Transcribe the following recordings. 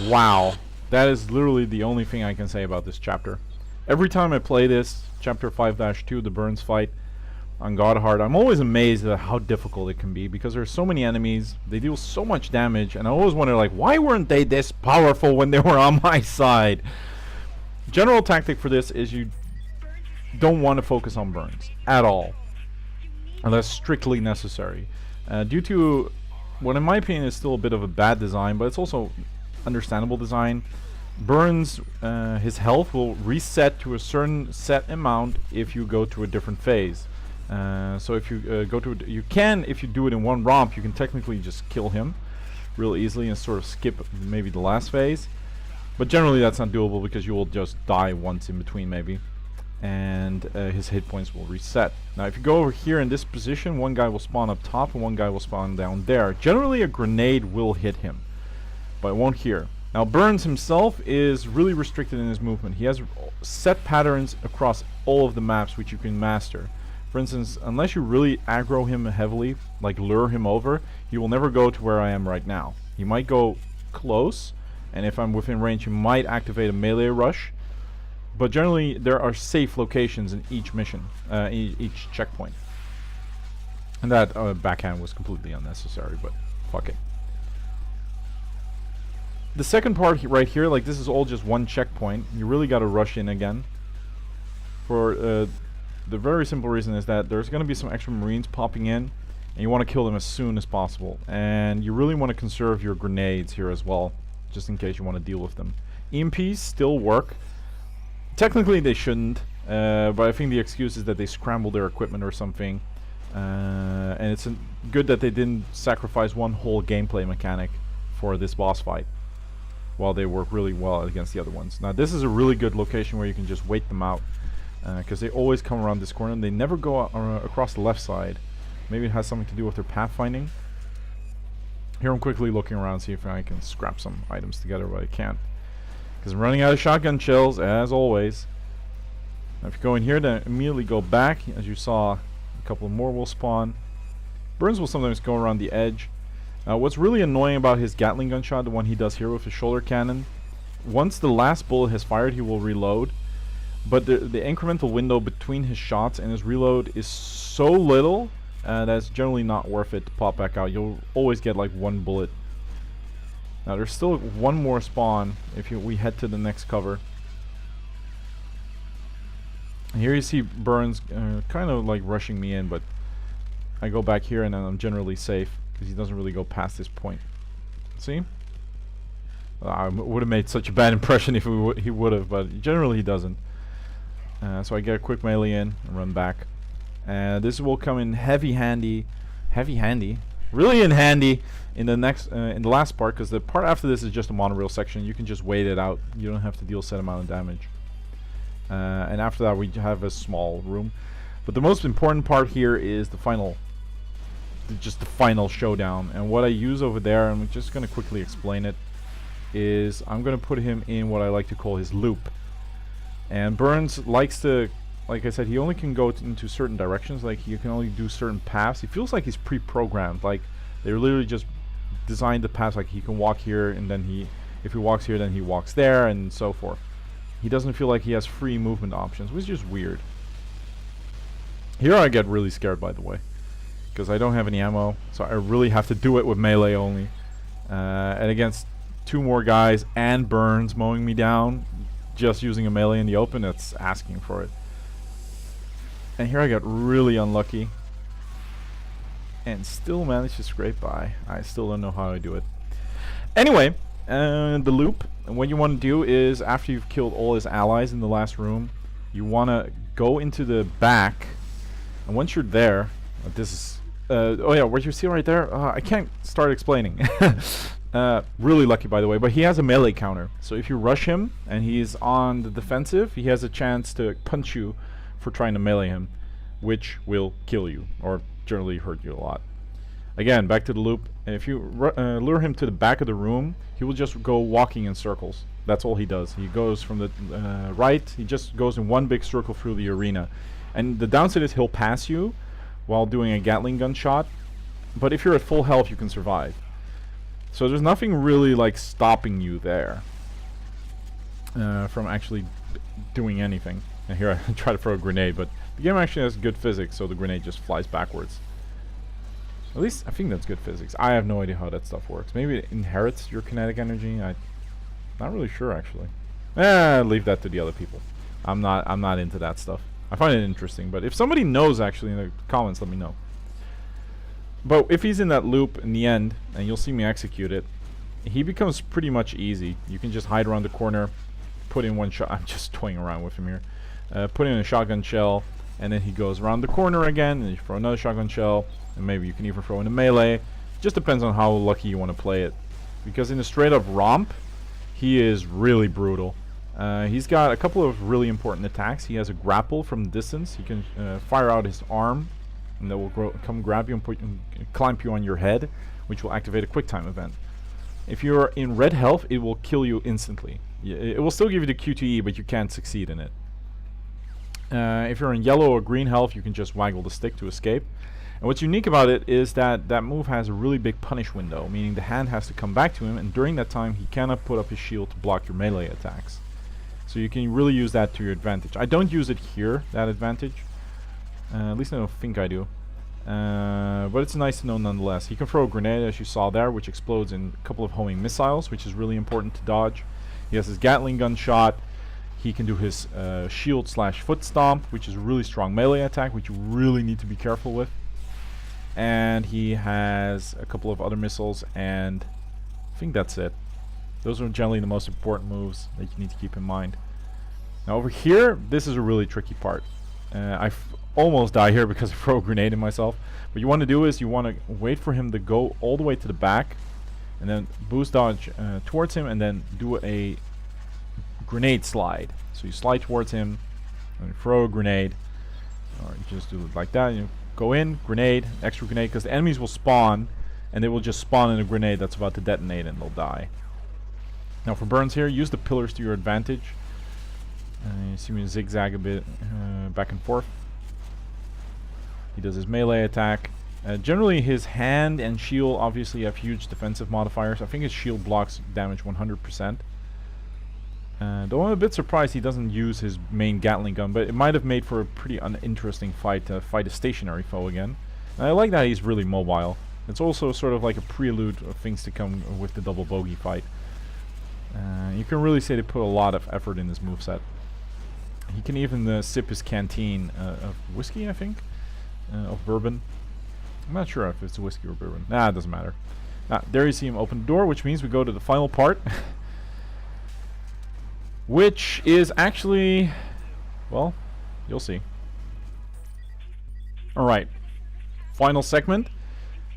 Wow. That is literally the only thing I can say about this chapter. Every time I play this, chapter 5-2, the Burns fight on Godheart, I'm always amazed at how difficult it can be because there's so many enemies, they deal so much damage, and I always wonder, like, why weren't they this powerful when they were on my side? General tactic for this is you don't want to focus on Burns at all, unless strictly necessary. Due to what in my opinion is still a bit of a bad design, but it's also understandable design. Burns, his health will reset to a certain set amount if you go to a different phase. So if you go to, you can, if you do it in one romp, you can technically just kill him real easily and sort of skip maybe the last phase. But generally that's not doable because you will just die once in between maybe. And his hit points will reset. Now if you go over here in this position, one guy will spawn up top and one guy will spawn down there. Generally a grenade will hit him, but it won't here. Now Burns himself is really restricted in his movement. He has set patterns across all of the maps which you can master. For instance, unless you really aggro him heavily, like lure him over, he will never go to where I am right now. He might go close, and if I'm within range he might activate a melee rush. But generally there are safe locations in each mission, each checkpoint. And that backhand was completely unnecessary, but fuck it. The second part right here, like this is all just one checkpoint. You really got to rush in again. For the very simple reason is that there's going to be some extra marines popping in, and you want to kill them as soon as possible. And you really want to conserve your grenades here as well, just in case you want to deal with them. EMPs still work. Technically they shouldn't, but I think the excuse is that they scrambled their equipment or something. And it's good that they didn't sacrifice one whole gameplay mechanic for this boss fight, while they work really well against the other ones. Now this is a really good location where you can just wait them out, because they always come around this corner and they never go across the left side. Maybe it has something to do with their pathfinding. Here I'm quickly looking around, see if I can scrap some items together, but I can't, because I'm running out of shotgun shells as always. Now if you go in here, then immediately go back. As you saw, a couple more will spawn. Burns will sometimes go around the edge. What's really annoying about his Gatling gun shot, the one he does here with his shoulder cannon, once the last bullet has fired he will reload, but the incremental window between his shots and his reload is so little that's generally not worth it to pop back out. You'll always get like one bullet. Now there's still one more spawn if we head to the next cover. And here you see Burns kind of like rushing me in, but I go back here and then I'm generally safe, because he doesn't really go past this point. See? I would have made such a bad impression if he would have, but generally he doesn't. So I get a quick melee in and run back. And this will come in really in handy in the next, in the last part, because the part after this is just a monorail section. You can just wait it out. You don't have to deal a set amount of damage. And after that we have a small room. But the most important part here is the final. Just the final showdown, and what I use over there, I'm just going to quickly explain it, is I'm going to put him in what I like to call his loop. And Burns likes to, like I said, he only can go into certain directions, like he can only do certain paths. He feels like he's pre-programmed, like they literally just designed the paths, like he can walk here and then if he walks here then he walks there and so forth. He doesn't feel like he has free movement options, which is weird. Here I get really scared, by the way, because I don't have any ammo, so I really have to do it with melee only. And against two more guys and Burns mowing me down, just using a melee in the open, that's asking for it. And here I got really unlucky, and still managed to scrape by. I still don't know how I do it. Anyway, the loop, and what you want to do is, after you've killed all his allies in the last room, you want to go into the back, and once you're there, this is oh yeah, what you see right there, I can't start explaining. Really lucky, by the way, but he has a melee counter, so if you rush him and he's on the defensive, he has a chance to punch you for trying to melee him, which will kill you or generally hurt you a lot. Again, back to the loop, and if you lure him to the back of the room, he will just go walking in circles. That's all he does. He goes from the right, he just goes in one big circle through the arena, and the downside is he'll pass you while doing a Gatling gun shot, but if you're at full health you can survive. So there's nothing really like stopping you there from actually doing anything. And here I try to throw a grenade, but the game actually has good physics, so the grenade just flies backwards. At least I think that's good physics. I have no idea how that stuff works. Maybe it inherits your kinetic energy. I'm not really sure actually. Leave that to the other people. I'm not into that stuff. I find it interesting, but if somebody knows actually in the comments, let me know. But if he's in that loop in the end, and you'll see me execute it, he becomes pretty much easy. You can just hide around the corner, put in one shot. I'm just toying around with him here. Put in a shotgun shell, and then he goes around the corner again, and you throw another shotgun shell, and maybe you can even throw in a melee. Just depends on how lucky you want to play it. Because in a straight up romp, he is really brutal. He's got a couple of really important attacks. He has a grapple from distance. He can fire out his arm, and that will come grab you and clamp you on your head, which will activate a quick time event. If you're in red health, it will kill you instantly. It will still give you the QTE, but you can't succeed in it. If you're in yellow or green health, you can just waggle the stick to escape. And what's unique about it is that that move has a really big punish window, meaning the hand has to come back to him, and during that time he cannot put up his shield to block your melee attacks. So you can really use that to your advantage. I don't use it here, that advantage. At least I don't think I do. But it's nice to know nonetheless. He can throw a grenade, as you saw there, which explodes in a couple of homing missiles, which is really important to dodge. He has his Gatling gun shot. He can do his shield slash foot stomp, which is a really strong melee attack, which you really need to be careful with. And he has a couple of other missiles, and I think that's it. Those are generally the most important moves that you need to keep in mind. Now over here, this is a really tricky part. I almost die here because I throw a grenade in myself. What you want to do is you want to wait for him to go all the way to the back, and then boost dodge towards him, and then do a grenade slide. So you slide towards him, and you throw a grenade, or you just do it like that. You go in, grenade, extra grenade, because the enemies will spawn, and they will just spawn in a grenade that's about to detonate, and they'll die. Now for burns here, use the pillars to your advantage. You see me zigzag a bit back and forth. He does his melee attack. Generally his hand and shield obviously have huge defensive modifiers. I think his shield blocks damage 100%. Though I'm a bit surprised he doesn't use his main Gatling gun, but it might have made for a pretty uninteresting fight to fight a stationary foe again. And I like that he's really mobile. It's also sort of like a prelude of things to come with the double bogey fight. You can really say they put a lot of effort in this moveset. He can even sip his canteen of whiskey, I think, of bourbon. I'm not sure if it's whiskey or bourbon. Nah, it doesn't matter. There you see him open the door, which means we go to the final part. Which is actually, well, you'll see. Alright, final segment.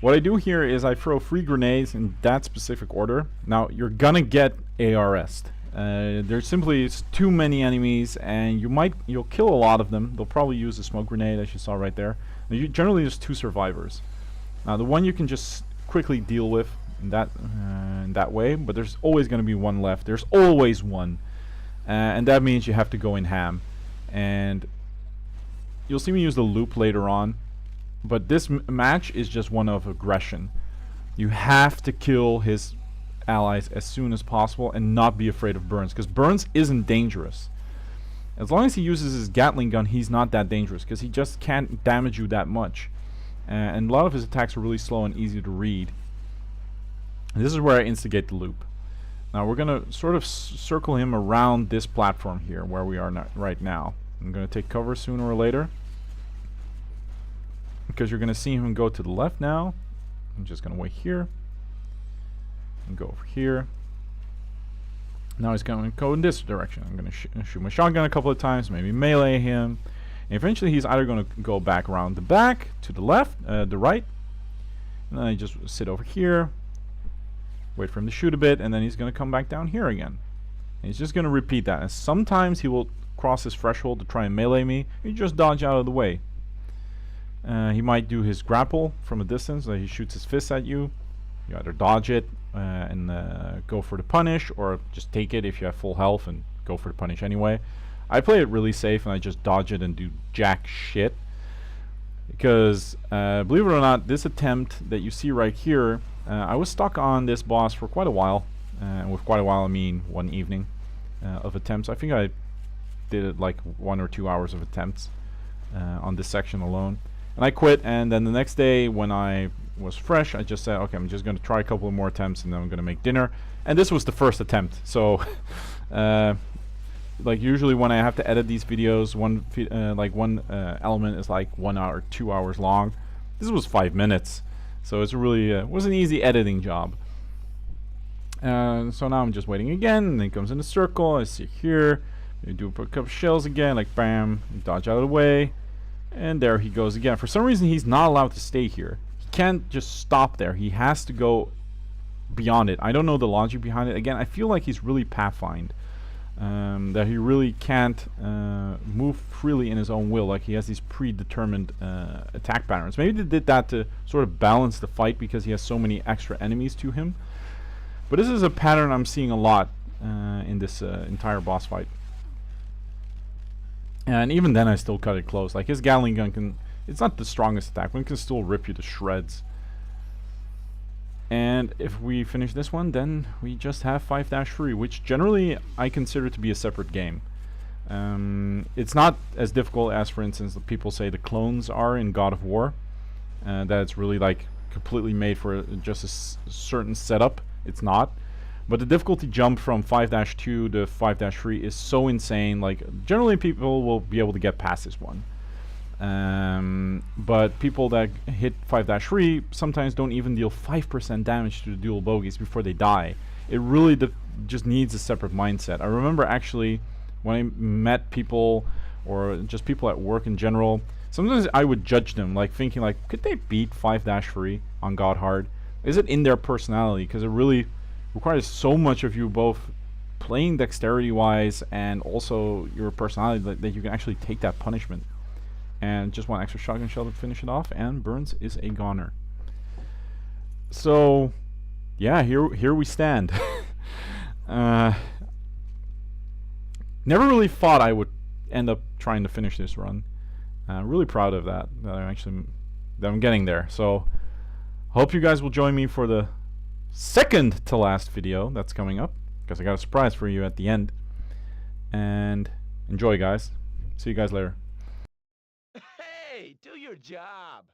What I do here is I throw 3 grenades in that specific order. Now, you're gonna get ARS'd. There's simply too many enemies, and you'll kill a lot of them. They'll probably use a smoke grenade, as you saw right there. Now, generally, there's 2 survivors. Now, the one you can just quickly deal with in that way, but there's always going to be one left. There's always one, and that means you have to go in ham. And you'll see me use the loop later on, but this match is just one of aggression. You have to kill his allies as soon as possible and not be afraid of Burns, because Burns isn't dangerous. As long as he uses his Gatling gun, he's not that dangerous, because he just can't damage you that much. And a lot of his attacks are really slow and easy to read. And this is where I instigate the loop. Now we're going to sort of circle him around this platform here, where we are right now. I'm going to take cover sooner or later, because you're going to see him go to the left now. I'm just going to wait here and go over here. Now he's going to go in this direction. I'm going to shoot my shotgun a couple of times, maybe melee him. And eventually he's either going to go back around the back, to the left, the right. And then I just sit over here, wait for him to shoot a bit, and then he's going to come back down here again. And he's just going to repeat that. And sometimes he will cross his threshold to try and melee me. You just dodge out of the way. He might do his grapple from a distance, he shoots his fist at you. You either dodge it and go for the punish, or just take it if you have full health and go for the punish anyway. I play it really safe and I just dodge it and do jack shit. Because, believe it or not, this attempt that you see right here I was stuck on this boss for quite a while, and with quite a while I mean one evening of attempts. I think I did it like 1 or 2 hours of attempts on this section alone, and I quit. And then the next day when I was fresh, I just said, okay, I'm just going to try a couple of more attempts and then I'm going to make dinner. And this was the first attempt, so like usually when I have to edit these videos, one element is like 1 hour, 2 hours long. This was 5 minutes, so it's really was an easy editing job. So now I'm just waiting again, and then it comes in a circle. I see here, you do a couple of shells again, like bam, dodge out of the way, and there he goes again. For some reason, he's not allowed to stay here. He can't just stop there. He has to go beyond it. I don't know the logic behind it. Again, I feel like he's really pathfined. That he really can't move freely in his own will, like he has these predetermined attack patterns. Maybe they did that to sort of balance the fight because he has so many extra enemies to him. But this is a pattern I'm seeing a lot in this entire boss fight. And even then I still cut it close. Like his Gatling gun can, it's not the strongest attack, but it can still rip you to shreds. And if we finish this one, then we just have 5-3, which generally I consider to be a separate game. It's not as difficult as, for instance, the people say the clones are in God of War. That it's really like completely made for just a certain setup. It's not. But the difficulty jump from 5-2 to 5-3 is so insane. Like generally people will be able to get past this one. But people that hit 5-3 sometimes don't even deal 5% damage to the dual bogeys before they die. It really just needs a separate mindset. I remember actually when I met people, or just people at work in general, sometimes I would judge them, like thinking like, could they beat 5-3 on God Hard? Is it in their personality? Because it really requires so much of you, both playing dexterity wise and also your personality, that you can actually take that punishment. And just one extra shotgun shell to finish it off, and Burns is a goner. So yeah, here we stand. Never really thought I would end up trying to finish this run. Really proud of that I'm getting there. So hope you guys will join me for the second to last video that's coming up, because I got a surprise for you at the end. And enjoy, guys. See you guys later. Hey, do your job.